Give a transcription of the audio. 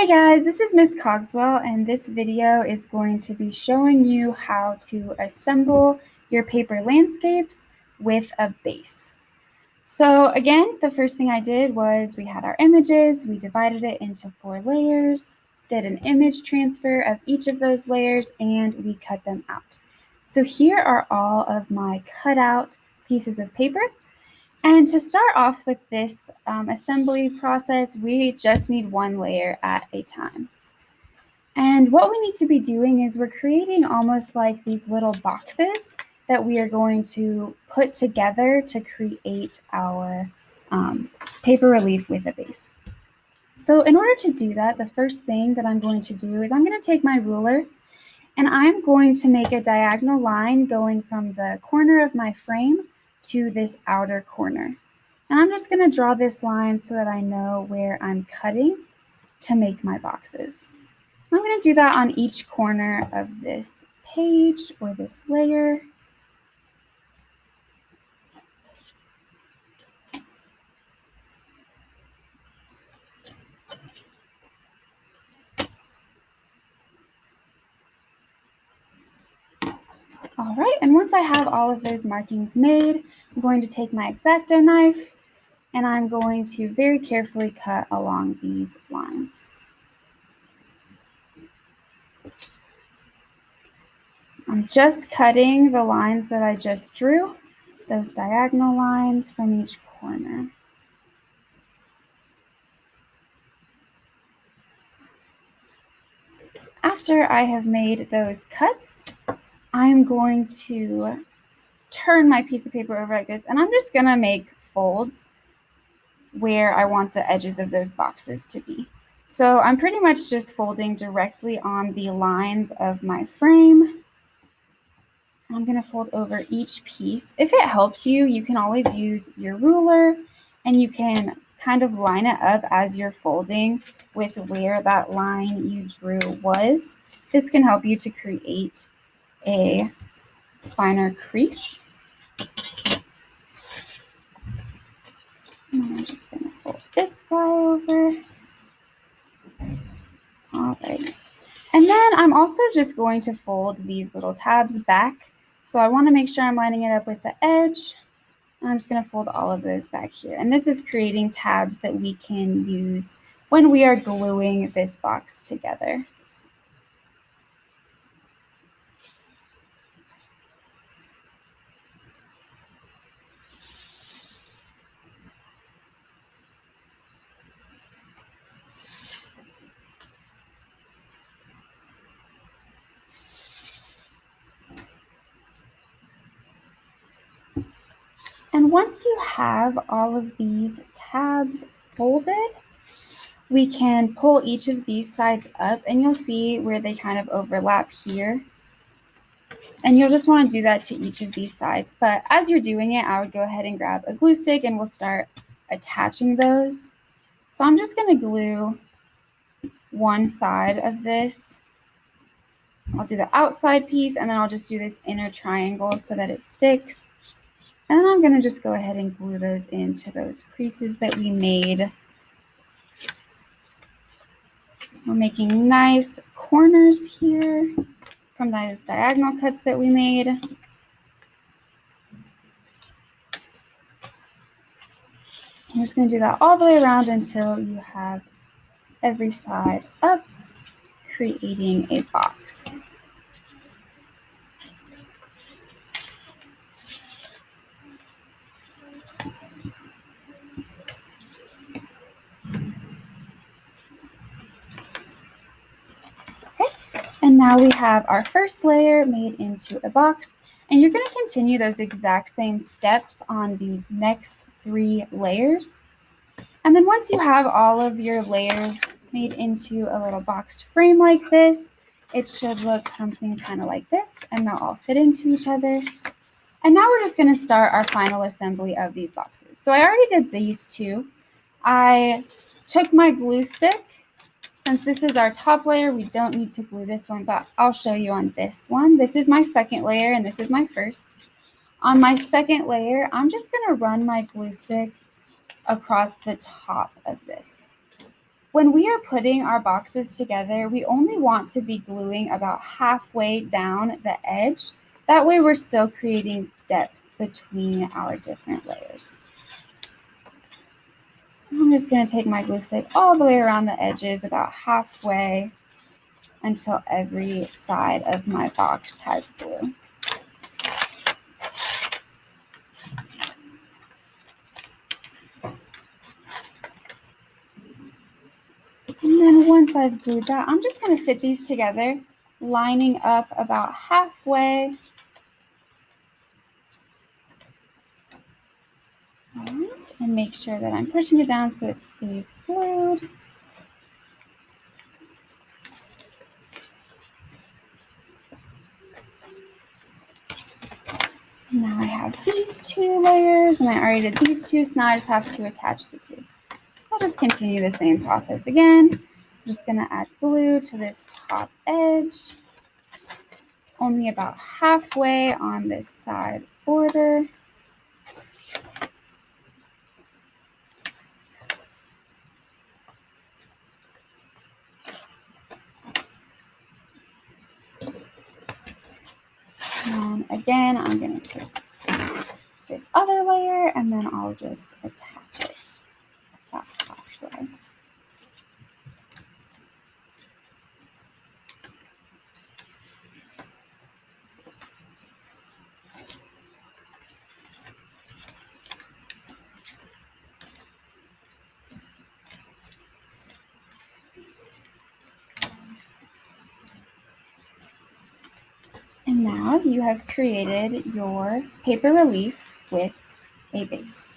Hey guys, this is Miss Cogswell, and this video is going to be showing you how to assemble your paper landscapes with a base. So again, the first thing I did was we had our images, we divided it into 4 layers, did an image transfer of each of those layers, and we cut them out. So here are all of my cut out pieces of paper. And to start off with this assembly process, we just need one layer at a time. And what we need to be doing is we're creating almost like these little boxes that we are going to put together to create our paper relief with a base. So in order to do that, the first thing that I'm going to do is I'm going to take my ruler and I'm going to make a diagonal line going from the corner of my frame to this outer corner. And I'm just going to draw this line so that I know where I'm cutting to make my boxes. I'm going to do that on each corner of this page or this layer. All right, and once I have all of those markings made, I'm going to take my X-Acto knife and I'm going to very carefully cut along these lines. I'm just cutting the lines that I just drew, those diagonal lines from each corner. After I have made those cuts, I'm going to turn my piece of paper over like this, and I'm just going to make folds where I want the edges of those boxes to be. So I'm pretty much just folding directly on the lines of my frame. I'm going to fold over each piece. If it helps you, you can always use your ruler and you can kind of line it up as you're folding with where that line you drew was. This can help you to create a finer crease. And I'm just going to fold this guy over. All right. And then I'm also just going to fold these little tabs back. So I want to make sure I'm lining it up with the edge. And I'm just going to fold all of those back here. And this is creating tabs that we can use when we are gluing this box together. And once you have all of these tabs folded, we can pull each of these sides up and you'll see where they kind of overlap here. And you'll just want to do that to each of these sides. But as you're doing it, I would go ahead and grab a glue stick and we'll start attaching those. So I'm just going to glue one side of this. I'll do the outside piece and then I'll just do this inner triangle so that it sticks. And then I'm going to just go ahead and glue those into those creases that we made. We're making nice corners here from those diagonal cuts that we made. I'm just going to do that all the way around until you have every side up, creating a box. And now we have our first layer made into a box, and you're going to continue those exact same steps on these next 3 layers. And then once you have all of your layers made into a little boxed frame like this, it should look something kind of like this, and they'll all fit into each other. And now we're just going to start our final assembly of these boxes. So I already did these 2. I took my glue stick. Since this is our top layer, we don't need to glue this one, but I'll show you on this one. This is my second layer and this is my first. On my second layer, I'm just going to run my glue stick across the top of this. When we are putting our boxes together, we only want to be gluing about halfway down the edge. That way we're still creating depth between our different layers. I'm just going to take my glue stick all the way around the edges, about halfway, until every side of my box has glue. And then once I've glued that, I'm just going to fit these together, lining up about halfway. All right, and make sure that I'm pushing it down so it stays glued. Now I have these two layers, and I already did these two, so now I just have to attach the two. I'll just continue the same process again. I'm just going to add glue to this top edge, only about halfway on this side border. And again, I'm going to take this other layer, and then I'll just attach it about halfway. And now you have created your paper relief with a base.